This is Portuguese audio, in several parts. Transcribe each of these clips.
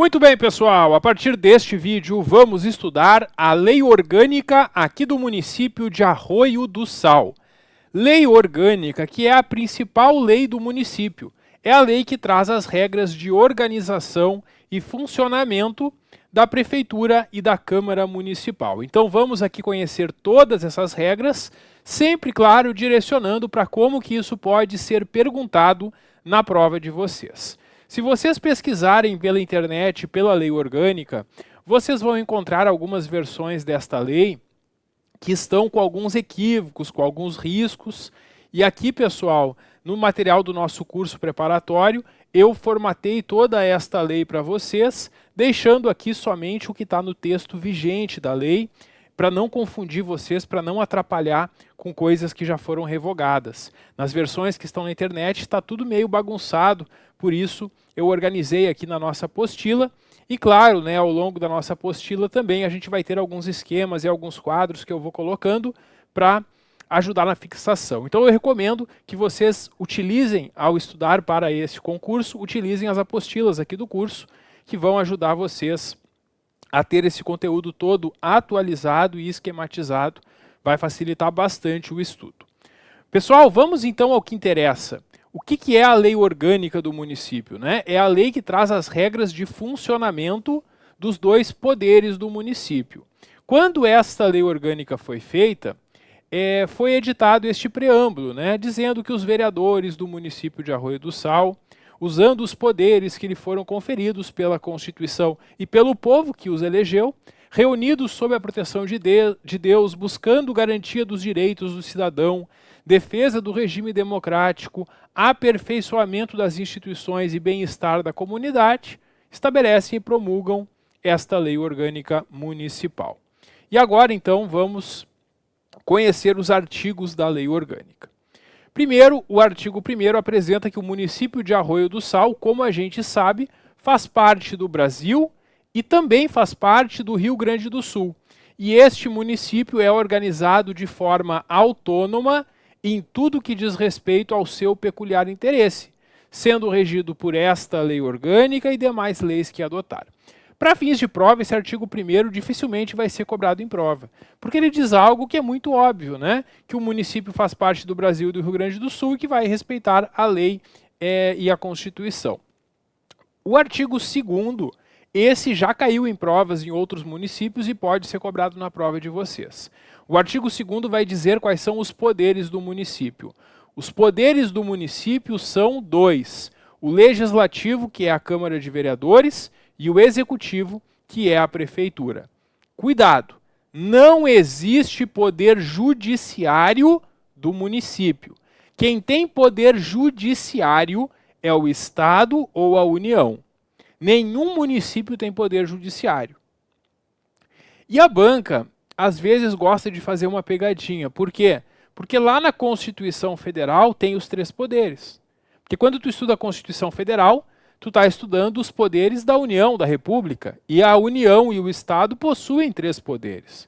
Muito bem, pessoal, a partir deste vídeo vamos estudar a Lei Orgânica aqui do município de Arroio do Sal. Lei Orgânica, que é a principal lei do município. É a lei que traz as regras de organização e funcionamento da Prefeitura e da Câmara Municipal. Então vamos aqui conhecer todas essas regras, sempre, claro, direcionando para como que isso pode ser perguntado na prova de vocês. Se vocês pesquisarem pela internet, pela Lei Orgânica, vocês vão encontrar algumas versões desta lei que estão com alguns equívocos, com alguns riscos. E aqui, pessoal, no material do nosso curso preparatório, eu formatei toda esta lei para vocês, deixando aqui somente o que está no texto vigente da lei, para não confundir vocês, para não atrapalhar com coisas que já foram revogadas. Nas versões que estão na internet está tudo meio bagunçado, por isso eu organizei aqui na nossa apostila. E claro, né, ao longo da nossa apostila também a gente vai ter alguns esquemas e alguns quadros que eu vou colocando para ajudar na fixação. Então eu recomendo que vocês utilizem, ao estudar para esse concurso, utilizem as apostilas aqui do curso, que vão ajudar vocês a ter esse conteúdo todo atualizado e esquematizado. Vai facilitar bastante o estudo. Pessoal, vamos então ao que interessa. O que é a lei orgânica do município, né? É a lei que traz as regras de funcionamento dos dois poderes do município. Quando esta lei orgânica foi feita, foi editado este preâmbulo, né? Dizendo que os vereadores do município de Arroio do Sal, usando os poderes que lhe foram conferidos pela Constituição e pelo povo que os elegeu, reunidos sob a proteção de Deus, buscando garantia dos direitos do cidadão, defesa do regime democrático, aperfeiçoamento das instituições e bem-estar da comunidade, estabelecem e promulgam esta lei orgânica municipal. E agora, então, vamos conhecer os artigos da lei orgânica. Primeiro, o artigo 1º apresenta que o município de Arroio do Sal, como a gente sabe, faz parte do Brasil e também faz parte do Rio Grande do Sul. E este município é organizado de forma autônoma em tudo que diz respeito ao seu peculiar interesse, sendo regido por esta lei orgânica e demais leis que adotar. Para fins de prova, esse artigo 1º dificilmente vai ser cobrado em prova, porque ele diz algo que é muito óbvio, né? Que o município faz parte do Brasil e do Rio Grande do Sul e que vai respeitar a lei e a Constituição. O artigo 2º, esse já caiu em provas em outros municípios e pode ser cobrado na prova de vocês. O artigo 2º vai dizer quais são os poderes do município. Os poderes do município são dois: o legislativo, que é a Câmara de Vereadores, e o executivo, que é a Prefeitura. Cuidado, não existe poder judiciário do município. Quem tem poder judiciário é o Estado ou a União. Nenhum município tem poder judiciário. E a banca, às vezes, gosta de fazer uma pegadinha. Por quê? Porque lá na Constituição Federal tem os 3 poderes. Porque quando tu estuda a Constituição Federal, tu está estudando os poderes da União, da República. E a União e o Estado possuem 3 poderes.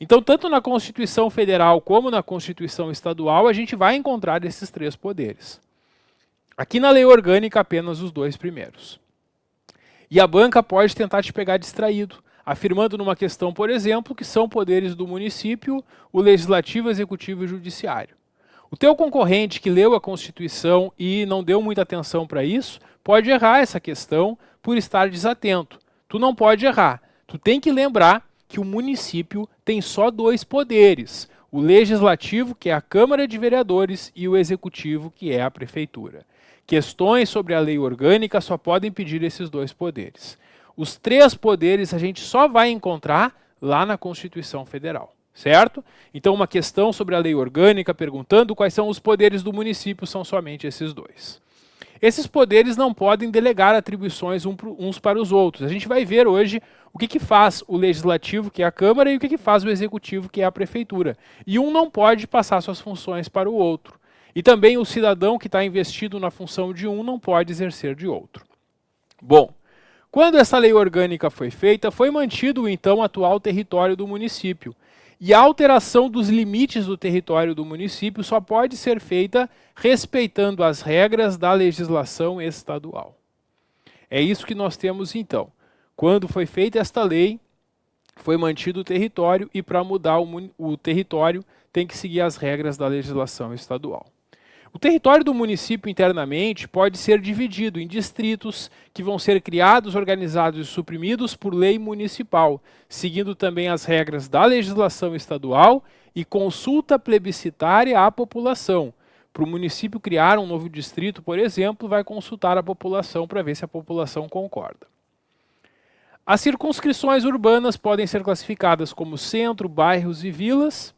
Então, tanto na Constituição Federal como na Constituição Estadual, a gente vai encontrar esses 3 poderes. Aqui na Lei Orgânica, apenas os 2 primeiros. E a banca pode tentar te pegar distraído, afirmando numa questão, por exemplo, que são poderes do município o legislativo, executivo e judiciário. O teu concorrente que leu a Constituição e não deu muita atenção para isso, pode errar essa questão por estar desatento. Tu não pode errar. Tu tem que lembrar que o município tem só 2 poderes: o legislativo, que é a Câmara de Vereadores, e o executivo, que é a Prefeitura. Questões sobre a lei orgânica só podem pedir esses 2 poderes. Os 3 poderes a gente só vai encontrar lá na Constituição Federal, certo? Então, uma questão sobre a lei orgânica perguntando quais são os poderes do município são somente esses 2. Esses poderes não podem delegar atribuições uns para os outros. A gente vai ver hoje o que faz o legislativo, que é a Câmara, e o que faz o executivo, que é a Prefeitura. E um não pode passar suas funções para o outro. E também o cidadão que está investido na função de um não pode exercer de outro. Bom, quando essa lei orgânica foi feita, foi mantido o então atual território do município. E a alteração dos limites do território do município só pode ser feita respeitando as regras da legislação estadual. É isso que nós temos então. Quando foi feita esta lei, foi mantido o território e para mudar o território tem que seguir as regras da legislação estadual. O território do município internamente pode ser dividido em distritos que vão ser criados, organizados e suprimidos por lei municipal, seguindo também as regras da legislação estadual e consulta plebiscitária à população. Para o município criar um novo distrito, por exemplo, vai consultar a população para ver se a população concorda. As circunscrições urbanas podem ser classificadas como centro, bairros e vilas.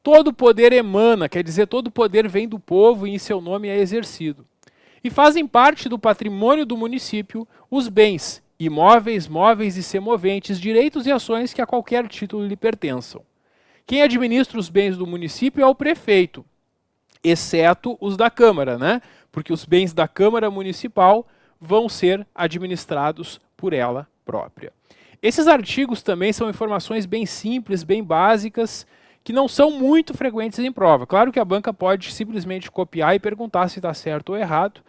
Todo poder emana, quer dizer, todo poder vem do povo e em seu nome é exercido. E fazem parte do patrimônio do município os bens, imóveis, móveis e semoventes, direitos e ações que a qualquer título lhe pertençam. Quem administra os bens do município é o prefeito, exceto os da Câmara, né? Porque os bens da Câmara Municipal vão ser administrados por ela própria. Esses artigos também são informações bem simples, bem básicas, que não são muito frequentes em prova. Claro que a banca pode simplesmente copiar e perguntar se está certo ou errado.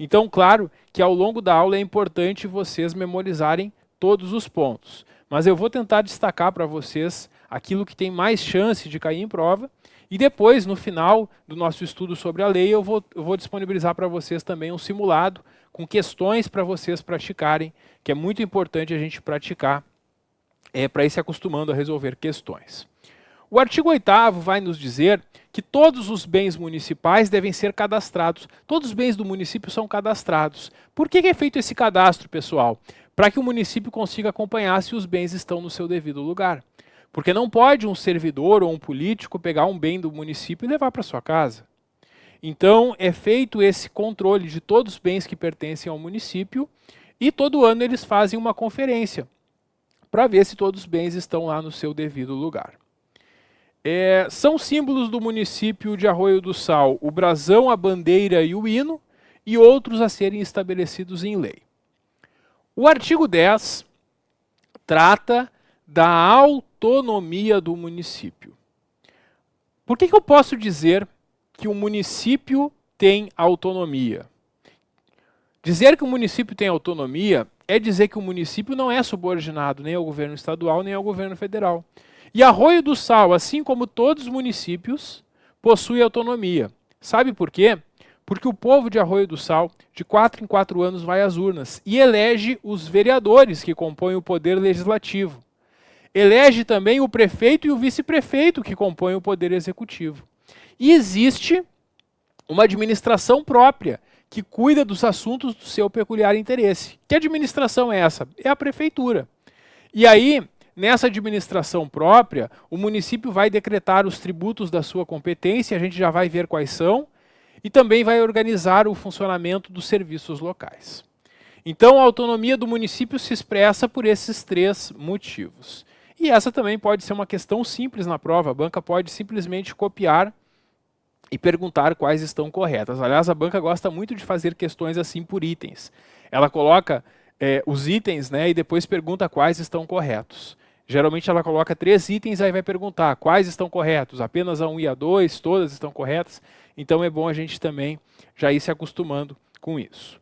Então, claro que ao longo da aula é importante vocês memorizarem todos os pontos. Mas eu vou tentar destacar para vocês aquilo que tem mais chance de cair em prova. E depois, no final do nosso estudo sobre a lei, eu vou disponibilizar para vocês também um simulado com questões para vocês praticarem, que é muito importante a gente praticar para ir se acostumando a resolver questões. O artigo 8º vai nos dizer que todos os bens municipais devem ser cadastrados. Todos os bens do município são cadastrados. Por que é feito esse cadastro, pessoal? Para que o município consiga acompanhar se os bens estão no seu devido lugar. Porque não pode um servidor ou um político pegar um bem do município e levar para sua casa. Então, é feito esse controle de todos os bens que pertencem ao município e todo ano eles fazem uma conferência para ver se todos os bens estão lá no seu devido lugar. São símbolos do município de Arroio do Sal o brasão, a bandeira e o hino, e outros a serem estabelecidos em lei. O artigo 10 trata da autonomia do município. Por que eu posso dizer que o município tem autonomia? Dizer que o município tem autonomia é dizer que o município não é subordinado nem ao governo estadual nem ao governo federal. E Arroio do Sal, assim como todos os municípios, possui autonomia. Sabe por quê? Porque o povo de Arroio do Sal, de 4 em 4 anos, vai às urnas e elege os vereadores que compõem o poder legislativo. Elege também o prefeito e o vice-prefeito que compõem o poder executivo. E existe uma administração própria que cuida dos assuntos do seu peculiar interesse. Que administração é essa? É a prefeitura. E aí, nessa administração própria, o município vai decretar os tributos da sua competência, a gente já vai ver quais são, e também vai organizar o funcionamento dos serviços locais. Então, a autonomia do município se expressa por esses 3 motivos. E essa também pode ser uma questão simples na prova, a banca pode simplesmente copiar e perguntar quais estão corretas. Aliás, a banca gosta muito de fazer questões assim por itens. Ela coloca os itens, né, e depois pergunta quais estão corretos. Geralmente ela coloca 3 itens, aí vai perguntar quais estão corretos, apenas a 1 e a 2, todas estão corretas. Então é bom a gente também já ir se acostumando com isso.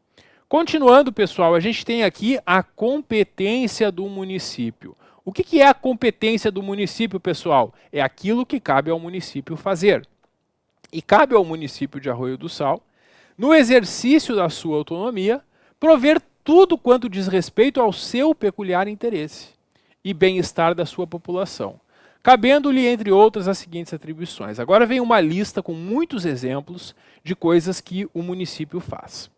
Continuando, pessoal, a gente tem aqui a competência do município. O que é a competência do município, pessoal? É aquilo que cabe ao município fazer. E cabe ao município de Arroio do Sal, no exercício da sua autonomia, prover tudo quanto diz respeito ao seu peculiar interesse e bem-estar da sua população, cabendo-lhe, entre outras, as seguintes atribuições. Agora vem uma lista com muitos exemplos de coisas que o município faz.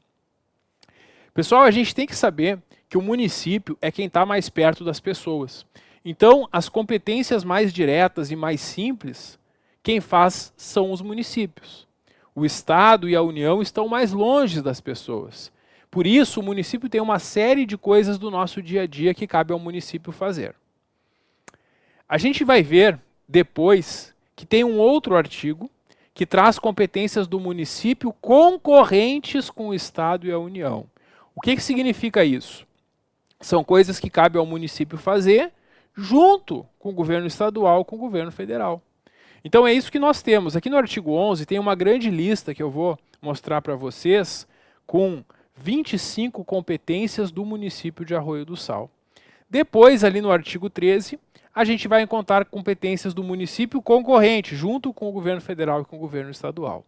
Pessoal, a gente tem que saber que o município é quem está mais perto das pessoas. Então, as competências mais diretas e mais simples, quem faz são os municípios. O Estado e a União estão mais longe das pessoas. Por isso, o município tem uma série de coisas do nosso dia a dia que cabe ao município fazer. A gente vai ver depois que tem um outro artigo que traz competências do município concorrentes com o Estado e a União. O que significa isso? São coisas que cabe ao município fazer junto com o governo estadual, com o governo federal. Então é isso que nós temos. Aqui no artigo 11 tem uma grande lista que eu vou mostrar para vocês com 25 competências do município de Arroio do Sal. Depois, ali no artigo 13, a gente vai encontrar competências do município concorrente, junto com o governo federal e com o governo estadual.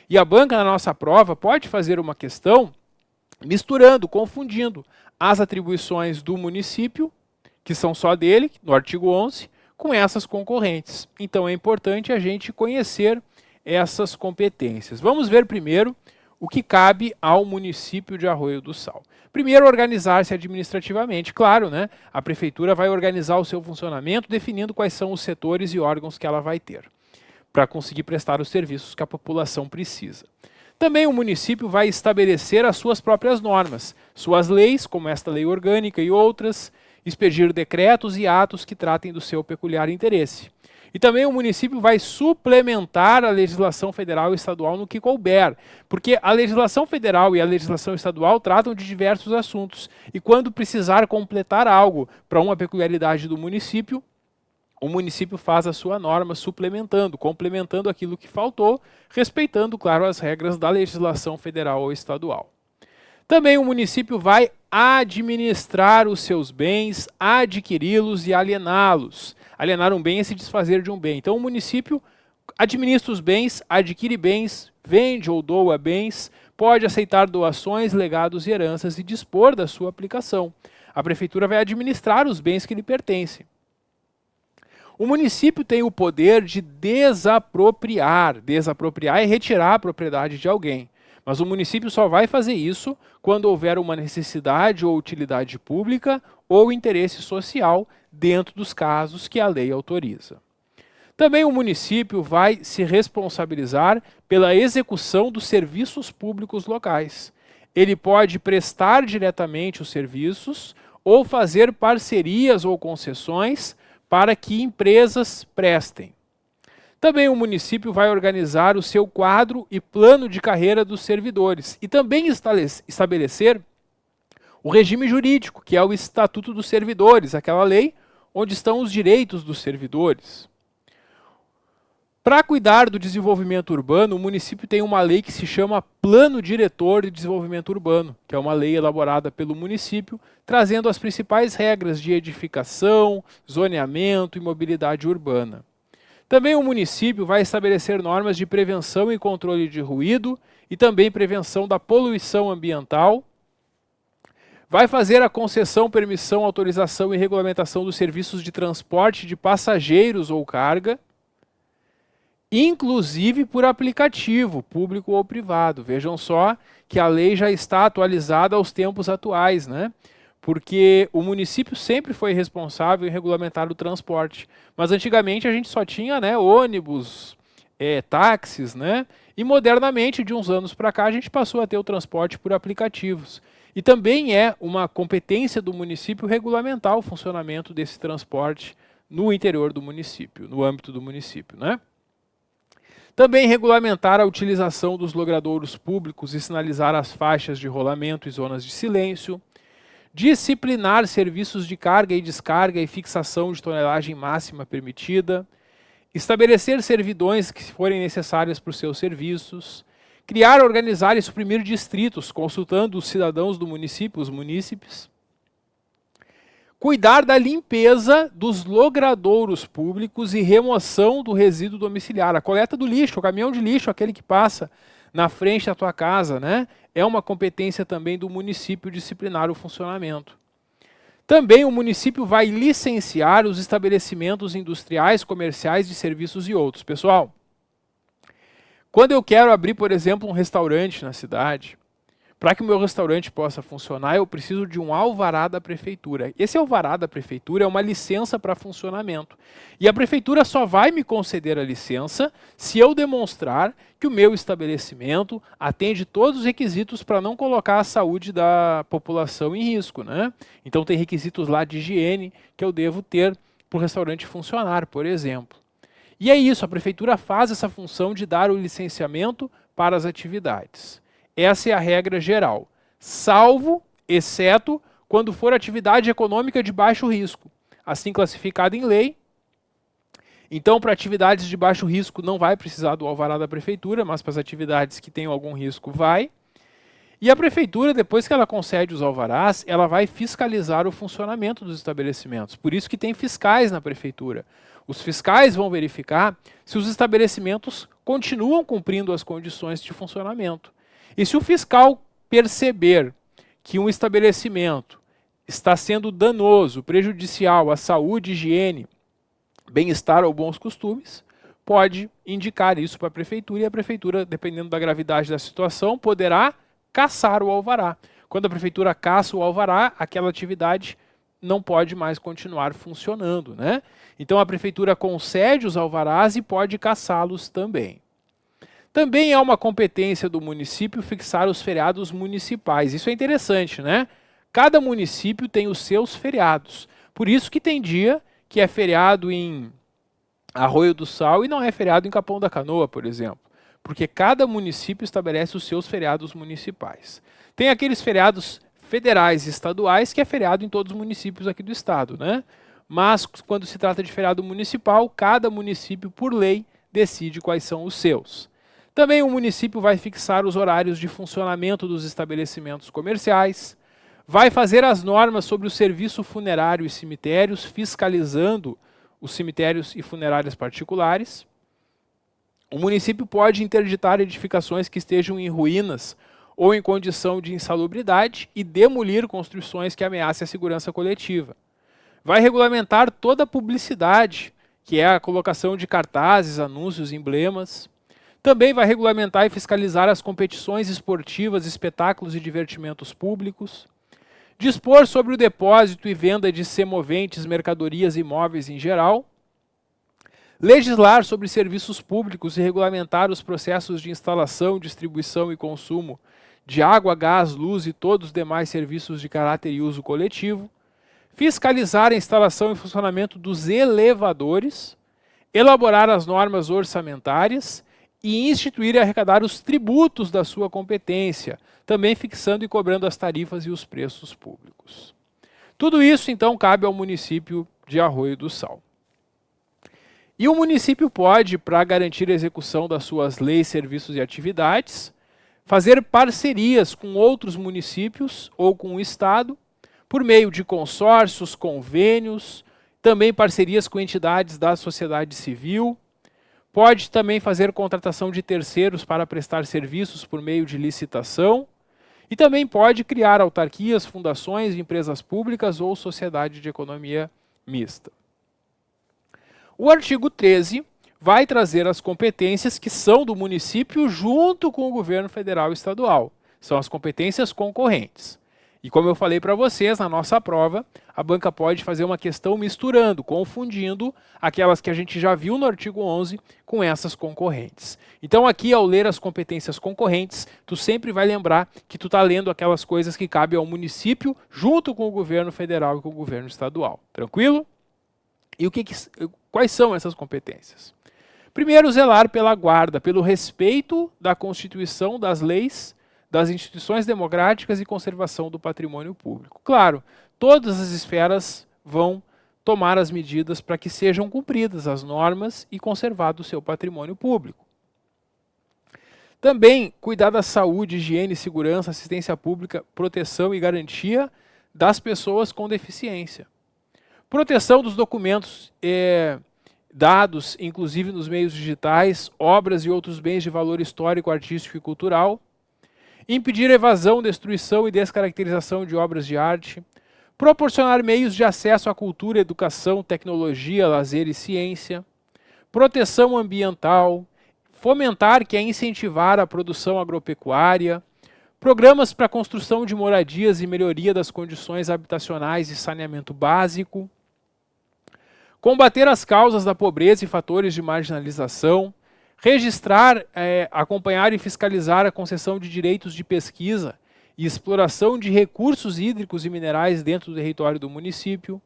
E a banca, na nossa prova, pode fazer uma questão misturando, confundindo as atribuições do município, que são só dele, no artigo 11, com essas concorrentes. Então é importante a gente conhecer essas competências. Vamos ver primeiro o que cabe ao município de Arroio do Sal. Primeiro, organizar-se administrativamente. Claro, né? A prefeitura vai organizar o seu funcionamento, definindo quais são os setores e órgãos que ela vai ter, para conseguir prestar os serviços que a população precisa. Também o município vai estabelecer as suas próprias normas, suas leis, como esta lei orgânica e outras, expedir decretos e atos que tratem do seu peculiar interesse. E também o município vai suplementar a legislação federal e estadual no que couber, porque a legislação federal e a legislação estadual tratam de diversos assuntos, e quando precisar completar algo para uma peculiaridade do município, o município faz a sua norma suplementando, complementando aquilo que faltou, respeitando, claro, as regras da legislação federal ou estadual. Também o município vai administrar os seus bens, adquiri-los e aliená-los. Alienar um bem é se desfazer de um bem. Então o município administra os bens, adquire bens, vende ou doa bens, pode aceitar doações, legados e heranças e dispor da sua aplicação. A prefeitura vai administrar os bens que lhe pertencem. O município tem o poder de desapropriar. Desapropriar é retirar a propriedade de alguém. Mas o município só vai fazer isso quando houver uma necessidade ou utilidade pública ou interesse social dentro dos casos que a lei autoriza. Também o município vai se responsabilizar pela execução dos serviços públicos locais. Ele pode prestar diretamente os serviços ou fazer parcerias ou concessões para que empresas prestem. Também o município vai organizar o seu quadro e plano de carreira dos servidores e também estabelecer o regime jurídico, que é o Estatuto dos Servidores, aquela lei onde estão os direitos dos servidores. Para cuidar do desenvolvimento urbano, o município tem uma lei que se chama Plano Diretor de Desenvolvimento Urbano, que é uma lei elaborada pelo município, trazendo as principais regras de edificação, zoneamento e mobilidade urbana. Também o município vai estabelecer normas de prevenção e controle de ruído e também prevenção da poluição ambiental. Vai fazer a concessão, permissão, autorização e regulamentação dos serviços de transporte de passageiros ou carga, inclusive por aplicativo, público ou privado. Vejam só que a lei já está atualizada aos tempos atuais, né? Porque o município sempre foi responsável em regulamentar o transporte. Mas antigamente a gente só tinha, né, ônibus, táxis, né? E modernamente, de uns anos para cá, a gente passou a ter o transporte por aplicativos. E também é uma competência do município regulamentar o funcionamento desse transporte no interior do município, no âmbito do município, né? Também regulamentar a utilização dos logradouros públicos e sinalizar as faixas de rolamento e zonas de silêncio. Disciplinar serviços de carga e descarga e fixação de tonelagem máxima permitida. Estabelecer servidões que forem necessárias para os seus serviços. Criar, organizar e suprimir distritos, consultando os cidadãos do município, os munícipes. Cuidar da limpeza dos logradouros públicos e remoção do resíduo domiciliar. A coleta do lixo, o caminhão de lixo, aquele que passa na frente da tua casa, né? É uma competência também do município disciplinar o funcionamento. Também o município vai licenciar os estabelecimentos industriais, comerciais, de serviços e outros. Pessoal, quando eu quero abrir, por exemplo, um restaurante na cidade, para que o meu restaurante possa funcionar, eu preciso de um alvará da prefeitura. Esse alvará da prefeitura é uma licença para funcionamento. E a prefeitura só vai me conceder a licença se eu demonstrar que o meu estabelecimento atende todos os requisitos para não colocar a saúde da população em risco, né? Então tem requisitos lá de higiene que eu devo ter para o restaurante funcionar, por exemplo. E é isso, a prefeitura faz essa função de dar o licenciamento para as atividades. Essa é a regra geral, salvo, exceto, quando for atividade econômica de baixo risco, assim classificada em lei. Então, para atividades de baixo risco não vai precisar do alvará da prefeitura, mas para as atividades que tenham algum risco vai. E a prefeitura, depois que ela concede os alvarás, ela vai fiscalizar o funcionamento dos estabelecimentos. Por isso que tem fiscais na prefeitura. Os fiscais vão verificar se os estabelecimentos continuam cumprindo as condições de funcionamento. E se o fiscal perceber que um estabelecimento está sendo danoso, prejudicial à saúde, higiene, bem-estar ou bons costumes, pode indicar isso para a prefeitura, e a prefeitura, dependendo da gravidade da situação, poderá cassar o alvará. Quando a prefeitura caça o alvará, aquela atividade não pode mais continuar funcionando, né? Então a prefeitura concede os alvarás e pode cassá-los também. Também é uma competência do município fixar os feriados municipais. Isso é interessante, né? Cada município tem os seus feriados. Por isso que tem dia que é feriado em Arroio do Sal e não é feriado em Capão da Canoa, por exemplo. Porque cada município estabelece os seus feriados municipais. Tem aqueles feriados federais e estaduais que é feriado em todos os municípios aqui do estado, né? Mas quando se trata de feriado municipal, cada município, por lei, decide quais são os seus. Também o município vai fixar os horários de funcionamento dos estabelecimentos comerciais, vai fazer as normas sobre o serviço funerário e cemitérios, fiscalizando os cemitérios e funerárias particulares. O município pode interditar edificações que estejam em ruínas ou em condição de insalubridade e demolir construções que ameacem a segurança coletiva. Vai regulamentar toda a publicidade, que é a colocação de cartazes, anúncios, emblemas. Também vai regulamentar e fiscalizar as competições esportivas, espetáculos e divertimentos públicos. Dispor sobre o depósito e venda de semoventes, mercadorias e imóveis em geral. Legislar sobre serviços públicos e regulamentar os processos de instalação, distribuição e consumo de água, gás, luz e todos os demais serviços de caráter e uso coletivo. Fiscalizar a instalação e funcionamento dos elevadores. Elaborar as normas orçamentárias e instituir e arrecadar os tributos da sua competência, também fixando e cobrando as tarifas e os preços públicos. Tudo isso, então, cabe ao município de Arroio do Sal. E o município pode, para garantir a execução das suas leis, serviços e atividades, fazer parcerias com outros municípios ou com o Estado, por meio de consórcios, convênios, também parcerias com entidades da sociedade civil. Pode também fazer contratação de terceiros para prestar serviços por meio de licitação. E também pode criar autarquias, fundações, empresas públicas ou sociedade de economia mista. O artigo 13 vai trazer as competências que são do município junto com o governo federal e estadual. São as competências concorrentes. E como eu falei para vocês, na nossa prova, a banca pode fazer uma questão misturando, confundindo aquelas que a gente já viu no artigo 11 com essas concorrentes. Então aqui, ao ler as competências concorrentes, tu sempre vai lembrar que tu está lendo aquelas coisas que cabem ao município junto com o governo federal e com o governo estadual. Tranquilo? E quais são essas competências? Primeiro, zelar pela guarda, pelo respeito da Constituição, das leis, das instituições democráticas e conservação do patrimônio público. Claro, todas as esferas vão tomar as medidas para que sejam cumpridas as normas e conservado o seu patrimônio público. Também cuidar da saúde, higiene, segurança, assistência pública, proteção e garantia das pessoas com deficiência. Proteção dos documentos dados, inclusive nos meios digitais, obras e outros bens de valor histórico, artístico e cultural. Impedir evasão, destruição e descaracterização de obras de arte. Proporcionar meios de acesso à cultura, educação, tecnologia, lazer e ciência. Proteção ambiental. Fomentar, que é incentivar a produção agropecuária. Programas para a construção de moradias e melhoria das condições habitacionais e saneamento básico. Combater as causas da pobreza e fatores de marginalização. Registrar, acompanhar e fiscalizar a concessão de direitos de pesquisa e exploração de recursos hídricos e minerais dentro do território do município.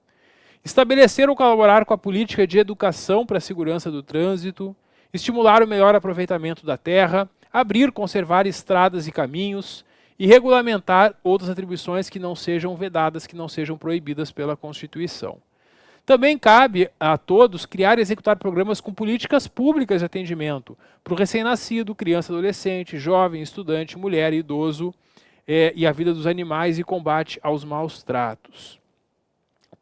Estabelecer ou colaborar com a política de educação para a segurança do trânsito. Estimular o melhor aproveitamento da terra. Abrir, conservar estradas e caminhos. E regulamentar outras atribuições que não sejam vedadas, que não sejam proibidas pela Constituição. Também cabe a todos criar e executar programas com políticas públicas de atendimento para o recém-nascido, criança, adolescente, jovem, estudante, mulher e idoso, e a vida dos animais e combate aos maus tratos.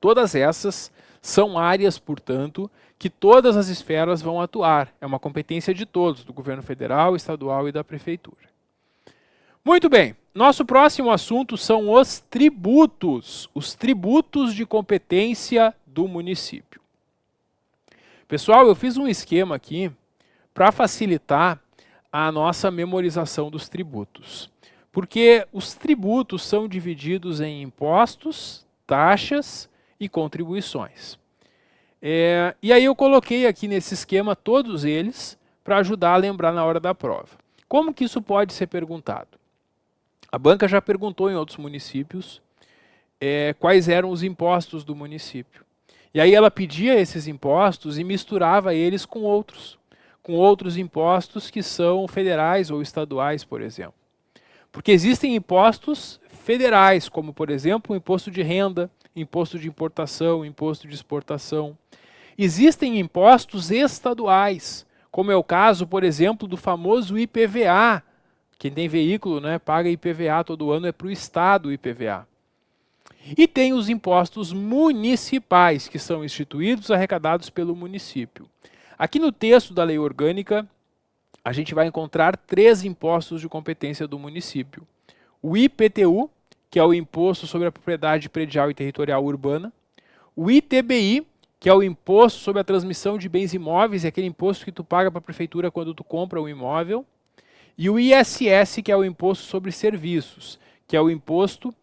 Todas essas são áreas, portanto, que todas as esferas vão atuar. É uma competência de todos, do governo federal, estadual e da prefeitura. Muito bem, nosso próximo assunto são os tributos de competência do município. Pessoal, eu fiz um esquema aqui para facilitar a nossa memorização dos tributos. Porque os tributos são divididos em impostos, taxas e contribuições. E aí eu coloquei aqui nesse esquema todos eles para ajudar a lembrar na hora da prova. Como que isso pode ser perguntado? A banca já perguntou em outros municípios quais eram os impostos do município. E aí ela pedia esses impostos e misturava eles com outros impostos que são federais ou estaduais, por exemplo. Porque existem impostos federais, como, por exemplo, o imposto de renda, imposto de importação, imposto de exportação. Existem impostos estaduais, como é o caso, por exemplo, do famoso IPVA. Quem tem veículo, né, paga IPVA todo ano, é para o Estado o IPVA. E tem os impostos municipais, que são instituídos, arrecadados pelo município. Aqui no texto da lei orgânica, a gente vai encontrar 3 impostos de competência do município. O IPTU, que é o Imposto sobre a Propriedade Predial e Territorial Urbana. O ITBI, que é o Imposto sobre a Transmissão de Bens Imóveis, é aquele imposto que tu paga para a prefeitura quando tu compra um imóvel. E o ISS, que é o Imposto sobre Serviços, que é o imposto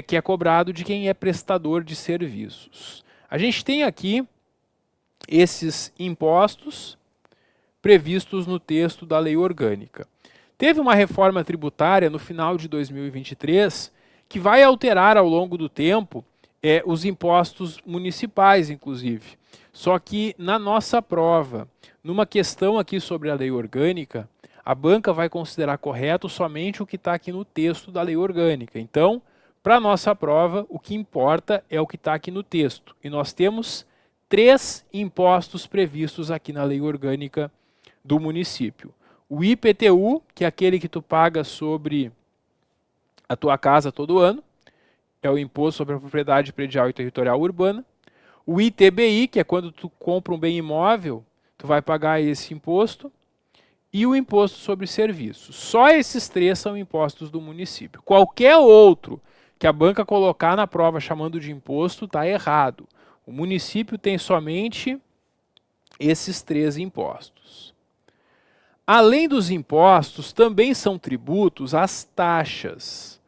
que é cobrado de quem é prestador de serviços. A gente tem aqui esses impostos previstos no texto da lei orgânica. Teve uma reforma tributária no final de 2023 que vai alterar ao longo do tempo os impostos municipais, inclusive. Só que na nossa prova, numa questão aqui sobre a lei orgânica, a banca vai considerar correto somente o que está aqui no texto da lei orgânica. Então, para a nossa prova, o que importa é o que está aqui no texto. E nós temos 3 impostos previstos aqui na lei orgânica do município. O IPTU, que é aquele que tu paga sobre a tua casa todo ano, é o Imposto sobre a Propriedade Predial e Territorial Urbana. O ITBI, que é quando tu compra um bem imóvel, tu vai pagar esse imposto. E o Imposto sobre Serviços. Só esses 3 são impostos do município. Qualquer outro que a banca colocar na prova chamando de imposto está errado. O município tem somente esses 3 impostos. Além dos impostos, também são tributos as taxas.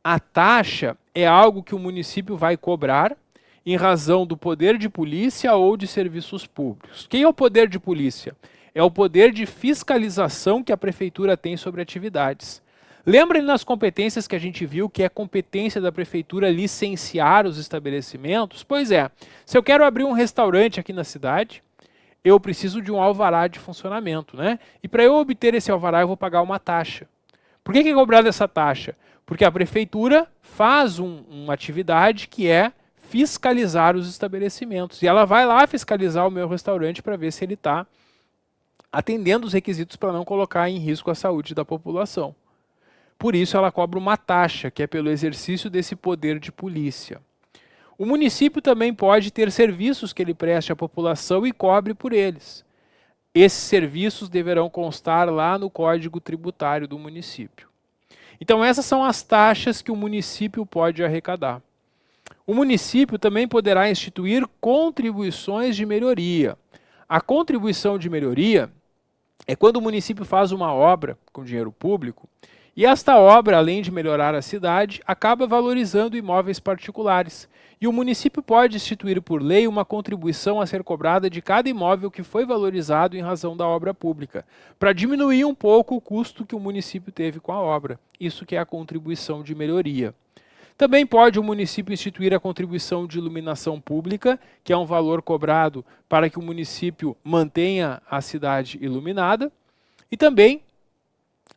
A taxa é algo que o município vai cobrar em razão do poder de polícia ou de serviços públicos. Quem é o poder de polícia? É o poder de fiscalização que a prefeitura tem sobre atividades. Lembrem nas competências que a gente viu que é competência da prefeitura licenciar os estabelecimentos? Pois é, se eu quero abrir um restaurante aqui na cidade, eu preciso de um alvará de funcionamento, né? E para eu obter esse alvará, eu vou pagar uma taxa. Por que é cobrada essa taxa? Porque a prefeitura faz uma atividade que é fiscalizar os estabelecimentos. E ela vai lá fiscalizar o meu restaurante para ver se ele está atendendo os requisitos para não colocar em risco a saúde da população. Por isso ela cobra uma taxa, que é pelo exercício desse poder de polícia. O município também pode ter serviços que ele preste à população e cobre por eles. Esses serviços deverão constar lá no Código Tributário do município. Então essas são as taxas que o município pode arrecadar. O município também poderá instituir contribuições de melhoria. A contribuição de melhoria é quando o município faz uma obra com dinheiro público e esta obra, além de melhorar a cidade, acaba valorizando imóveis particulares. E o município pode instituir por lei uma contribuição a ser cobrada de cada imóvel que foi valorizado em razão da obra pública, para diminuir um pouco o custo que o município teve com a obra. Isso que é a contribuição de melhoria. Também pode o município instituir a contribuição de iluminação pública, que é um valor cobrado para que o município mantenha a cidade iluminada. E também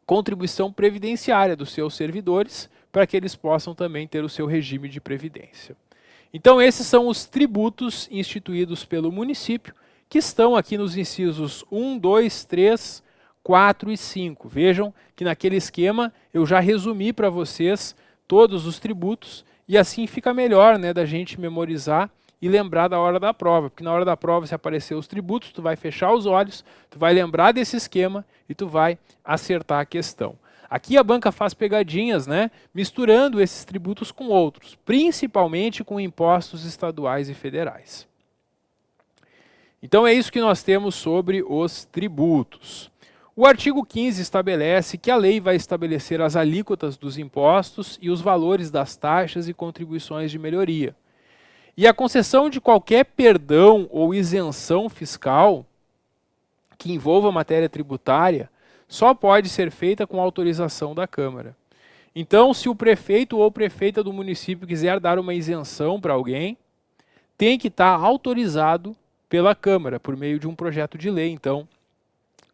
contribuição previdenciária dos seus servidores, para que eles possam também ter o seu regime de previdência. Então esses são os tributos instituídos pelo município, que estão aqui nos incisos 1, 2, 3, 4 e 5. Vejam que naquele esquema eu já resumi para vocês todos os tributos e assim fica melhor, né, da gente memorizar e lembrar da hora da prova, porque na hora da prova, se aparecer os tributos, tu vai fechar os olhos, tu vai lembrar desse esquema e tu vai acertar a questão. Aqui a banca faz pegadinhas, né, misturando esses tributos com outros, principalmente com impostos estaduais e federais. Então é isso que nós temos sobre os tributos. O artigo 15 estabelece que a lei vai estabelecer as alíquotas dos impostos e os valores das taxas e contribuições de melhoria. E a concessão de qualquer perdão ou isenção fiscal que envolva matéria tributária só pode ser feita com autorização da Câmara. Então, se o prefeito ou prefeita do município quiser dar uma isenção para alguém, tem que estar autorizado pela Câmara, por meio de um projeto de lei, então,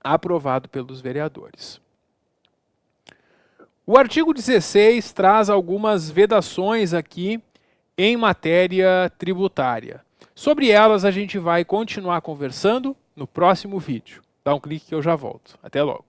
aprovado pelos vereadores. O artigo 16 traz algumas vedações aqui em matéria tributária. Sobre elas a gente vai continuar conversando no próximo vídeo. Dá um clique que eu já volto. Até logo.